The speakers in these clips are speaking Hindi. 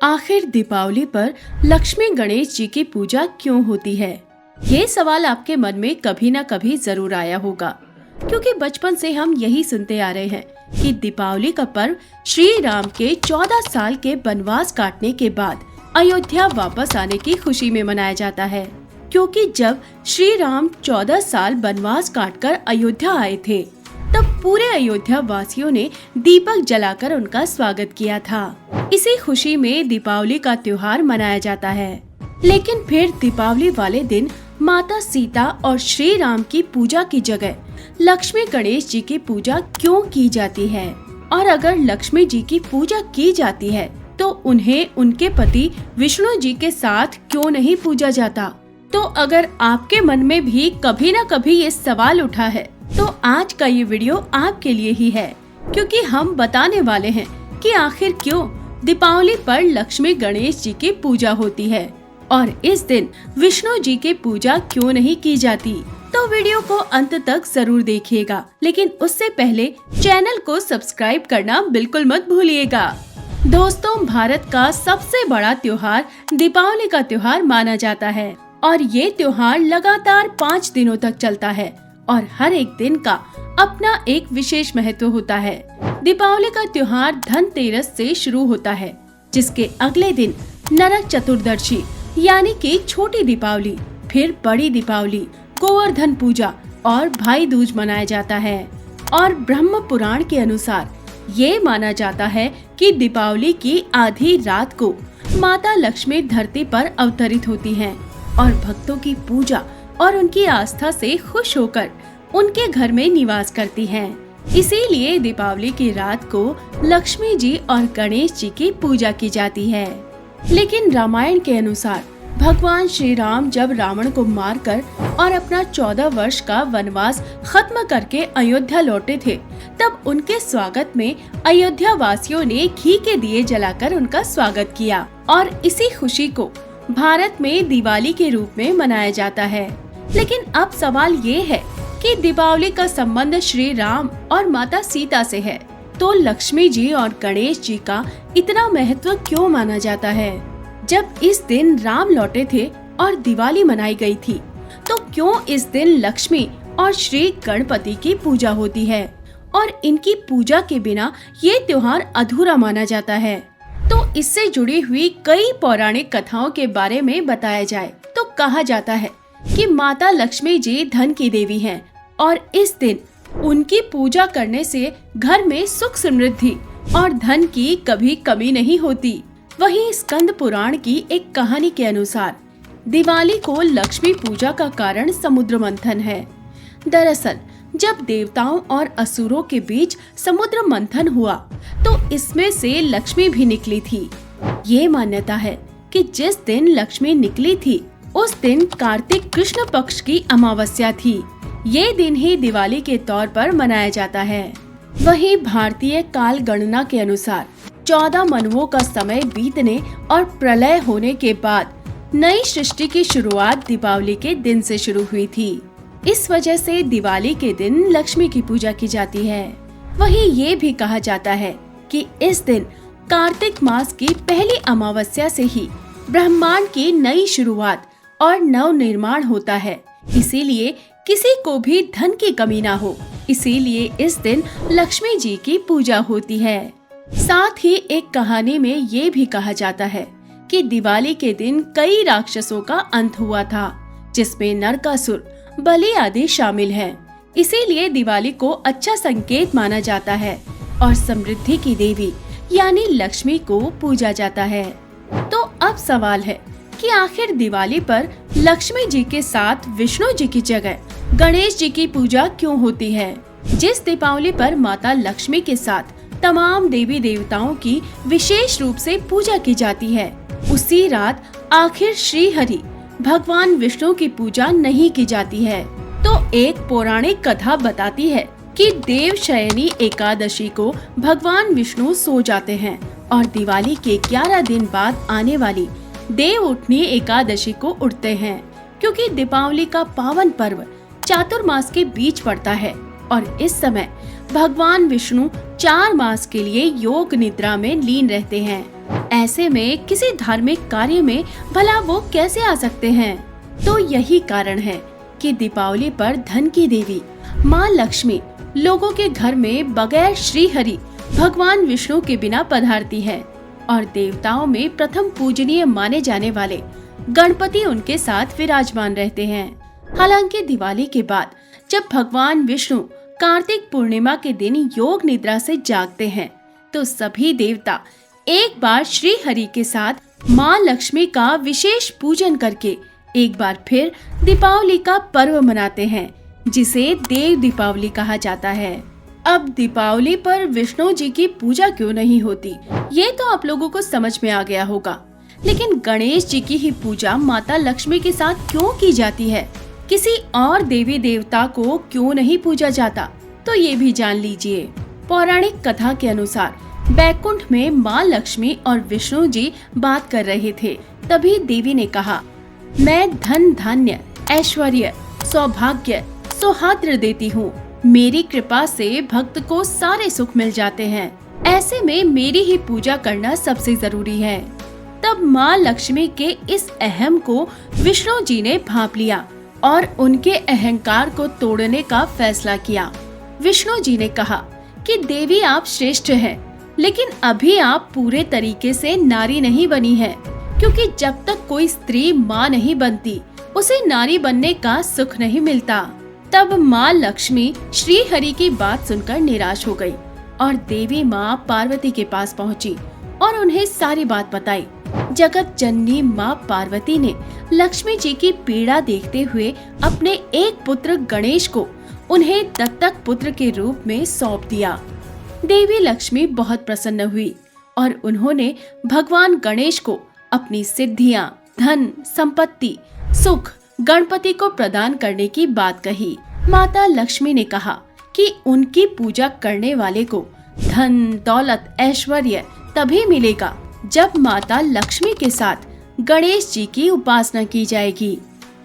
आखिर दीपावली पर लक्ष्मी गणेश जी की पूजा क्यों होती है? ये सवाल आपके मन में कभी न कभी जरूर आया होगा, क्योंकि बचपन से हम यही सुनते आ रहे हैं कि दीपावली का पर्व श्री राम के 14 साल के वनवास काटने के बाद अयोध्या वापस आने की खुशी में मनाया जाता है। क्योंकि जब श्री राम 14 साल वनवास काटकर अयोध्या आए थे, तब पूरे अयोध्या वासियों ने दीपक जलाकर उनका स्वागत किया था। इसी खुशी में दीपावली का त्योहार मनाया जाता है। लेकिन फिर दीपावली वाले दिन माता सीता और श्री राम की पूजा की जगह लक्ष्मी गणेश जी की पूजा क्यों की जाती है? और अगर लक्ष्मी जी की पूजा की जाती है तो उन्हें उनके पति विष्णु जी के साथ क्यों नहीं पूजा जाता? तो अगर आपके मन में भी कभी न कभी ये सवाल उठा है, तो आज का ये वीडियो आपके लिए ही है, क्योंकि हम बताने वाले हैं कि आखिर क्यों दीपावली पर लक्ष्मी गणेश जी की पूजा होती है और इस दिन विष्णु जी की पूजा क्यों नहीं की जाती। तो वीडियो को अंत तक जरूर देखिएगा, लेकिन उससे पहले चैनल को सब्सक्राइब करना बिल्कुल मत भूलिएगा। दोस्तों, भारत का सबसे बड़ा त्योहार दीपावली का त्योहार माना जाता है और ये त्योहार लगातार 5 दिनों तक चलता है और हर एक दिन का अपना एक विशेष महत्व होता है। दीपावली का त्योहार धनतेरस से शुरू होता है, जिसके अगले दिन नरक चतुर्दशी यानी कि छोटी दीपावली, फिर बड़ी दीपावली, गोवर्धन पूजा और भाई दूज मनाया जाता है। और ब्रह्म पुराण के अनुसार ये माना जाता है कि दीपावली की आधी रात को माता लक्ष्मी धरती पर अवतरित होती हैं और भक्तों की पूजा और उनकी आस्था से खुश होकर उनके घर में निवास करती हैं। इसीलिए दीपावली की रात को लक्ष्मी जी और गणेश जी की पूजा की जाती है। लेकिन रामायण के अनुसार भगवान श्री राम जब रावण को मारकर और अपना 14 वर्ष का वनवास खत्म करके अयोध्या लौटे थे, तब उनके स्वागत में अयोध्या वासियों ने घी के दिए जलाकर उनका स्वागत किया और इसी खुशी को भारत में दिवाली के रूप में मनाया जाता है। लेकिन अब सवाल ये है कि दीपावली का संबंध श्री राम और माता सीता से है, तो लक्ष्मी जी और गणेश जी का इतना महत्व क्यों माना जाता है? जब इस दिन राम लौटे थे और दिवाली मनाई गई थी, तो क्यों इस दिन लक्ष्मी और श्री गणपति की पूजा होती है और इनकी पूजा के बिना ये त्योहार अधूरा माना जाता है? तो इससे जुड़ी हुई कई पौराणिक कथाओं के बारे में बताया जाए तो कहा जाता है कि माता लक्ष्मी जी धन की देवी हैं और इस दिन उनकी पूजा करने से घर में सुख समृद्धि और धन की कभी कमी नहीं होती। वहीं स्कंद पुराण की एक कहानी के अनुसार दिवाली को लक्ष्मी पूजा का कारण समुद्र मंथन है। दरअसल जब देवताओं और असुरों के बीच समुद्र मंथन हुआ, तो इसमें से लक्ष्मी भी निकली थी। ये मान्यता है कि जिस दिन लक्ष्मी निकली थी, उस दिन कार्तिक कृष्ण पक्ष की अमावस्या थी। ये दिन ही दिवाली के तौर पर मनाया जाता है। वहीं भारतीय काल गणना के अनुसार 14 मनुओं का समय बीतने और प्रलय होने के बाद नई सृष्टि की शुरुआत दीपावली के दिन से शुरू हुई थी। इस वजह से दिवाली के दिन लक्ष्मी की पूजा की जाती है। वहीं ये भी कहा जाता है कि इस दिन कार्तिक मास की पहली अमावस्या से ही ब्रह्मांड की नई शुरुआत और नव निर्माण होता है। इसीलिए किसी को भी धन की कमी ना हो, इसीलिए इस दिन लक्ष्मी जी की पूजा होती है। साथ ही एक कहानी में ये भी कहा जाता है कि दिवाली के दिन कई राक्षसों का अंत हुआ था, जिसमें नरकासुर, बलि आदि शामिल हैं। इसीलिए दिवाली को अच्छा संकेत माना जाता है और समृद्धि की देवी यानी लक्ष्मी को पूजा जाता है। तो अब सवाल है कि आखिर दिवाली पर लक्ष्मी जी के साथ विष्णु जी की जगह गणेश जी की पूजा क्यों होती है? जिस दीपावली पर माता लक्ष्मी के साथ तमाम देवी देवताओं की विशेष रूप से पूजा की जाती है, उसी रात आखिर श्री हरि भगवान विष्णु की पूजा नहीं की जाती है। तो एक पौराणिक कथा बताती है कि देवशयनी एकादशी को भगवान विष्णु सो जाते हैं और दिवाली के 11 दिन बाद आने वाली देव उठनी एकादशी को उठते हैं, क्योंकि दीपावली का पावन पर्व चातुर्मास के बीच पड़ता है और इस समय भगवान विष्णु 4 मास के लिए योग निद्रा में लीन रहते हैं। ऐसे में किसी धार्मिक कार्य में भला वो कैसे आ सकते हैं? तो यही कारण है कि दीपावली पर धन की देवी माँ लक्ष्मी लोगों के घर में बगैर श्री हरि भगवान विष्णु के बिना पधारती है और देवताओं में प्रथम पूजनीय माने जाने वाले गणपति उनके साथ विराजमान रहते हैं। हालांकि दिवाली के बाद जब भगवान विष्णु कार्तिक पूर्णिमा के दिन योग निद्रा से जागते हैं तो सभी देवता एक बार श्री हरि के साथ माँ लक्ष्मी का विशेष पूजन करके एक बार फिर दीपावली का पर्व मनाते हैं, जिसे देव दीपावली कहा जाता है। अब दीपावली पर विष्णु जी की पूजा क्यों नहीं होती, ये तो आप लोगों को समझ में आ गया होगा। लेकिन गणेश जी की ही पूजा माता लक्ष्मी के साथ क्यों की जाती है, किसी और देवी देवता को क्यों नहीं पूजा जाता, तो ये भी जान लीजिए। पौराणिक कथा के अनुसार बैकुंठ में माँ लक्ष्मी और विष्णु जी बात कर रहे थे। तभी देवी ने कहा, मैं धन धान्य ऐश्वर्य सौभाग्य सौहार्द देती हूँ। मेरी कृपा से भक्त को सारे सुख मिल जाते हैं। ऐसे में मेरी ही पूजा करना सबसे जरूरी है। तब माँ लक्ष्मी के इस अहम को विष्णु जी ने भांप लिया और उनके अहंकार को तोड़ने का फैसला किया। विष्णु जी ने कहा कि देवी आप श्रेष्ठ हैं, लेकिन अभी आप पूरे तरीके से नारी नहीं बनी है, क्योंकि जब तक कोई स्त्री माँ नहीं बनती उसे नारी बनने का सुख नहीं मिलता। तब माँ लक्ष्मी श्री हरि की बात सुनकर निराश हो गई और देवी माँ पार्वती के पास पहुँची और उन्हें सारी बात बताई। जगत जननी माँ पार्वती ने लक्ष्मी जी की पीड़ा देखते हुए अपने एक पुत्र गणेश को उन्हें दत्तक पुत्र के रूप में सौंप दिया। देवी लक्ष्मी बहुत प्रसन्न हुई और उन्होंने भगवान गणेश को अपनी सिद्धियां, धन, संपत्ति, सुख गणपति को प्रदान करने की बात कही। माता लक्ष्मी ने कहा कि उनकी पूजा करने वाले को धन, दौलत, ऐश्वर्य तभी मिलेगा जब माता लक्ष्मी के साथ गणेश जी की उपासना की जाएगी।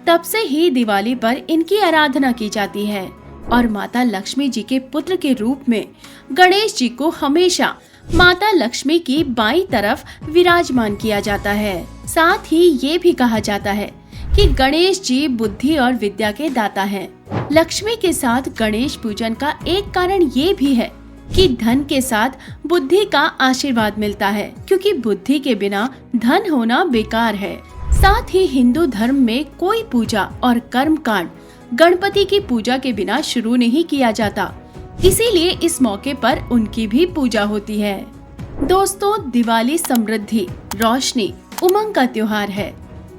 तब से ही दिवाली पर इनकी आराधना की जाती है और माता लक्ष्मी जी के पुत्र के रूप में गणेश जी को हमेशा माता लक्ष्मी की बाईं तरफ विराजमान किया जाता है। साथ ही ये भी कहा जाता है कि गणेश जी बुद्धि और विद्या के दाता हैं। लक्ष्मी के साथ गणेश पूजन का एक कारण ये भी है कि धन के साथ बुद्धि का आशीर्वाद मिलता है, क्योंकि बुद्धि के बिना धन होना बेकार है। साथ ही हिंदू धर्म में कोई पूजा और कर्म कांड गणपति की पूजा के बिना शुरू नहीं किया जाता, इसीलिए इस मौके पर उनकी भी पूजा होती है। दोस्तों, दिवाली समृद्धि, रोशनी, उमंग का त्योहार है।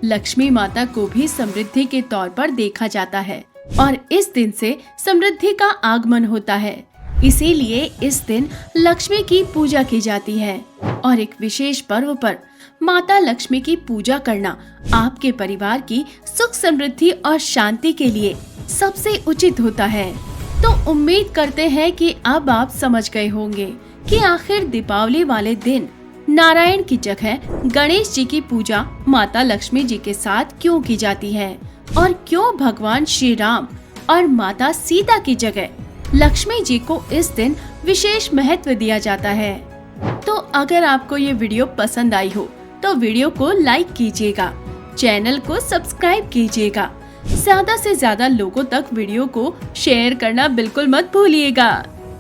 लक्ष्मी माता को भी समृद्धि के तौर पर देखा जाता है और इस दिन से समृद्धि का आगमन होता है। इसीलिए इस दिन लक्ष्मी की पूजा की जाती है और एक विशेष पर्व पर माता लक्ष्मी की पूजा करना आपके परिवार की सुख समृद्धि और शांति के लिए सबसे उचित होता है। तो उम्मीद करते हैं कि अब आप समझ गए होंगे कि आखिर दीपावली वाले दिन नारायण की जगह गणेश जी की पूजा माता लक्ष्मी जी के साथ क्यों की जाती है और क्यों भगवान श्री राम और माता सीता की जगह लक्ष्मी जी को इस दिन विशेष महत्व दिया जाता है। तो अगर आपको ये वीडियो पसंद आई हो तो वीडियो को लाइक कीजिएगा, चैनल को सब्सक्राइब कीजिएगा, ज्यादा से ज्यादा लोगों तक वीडियो को शेयर करना बिल्कुल मत भूलिएगा।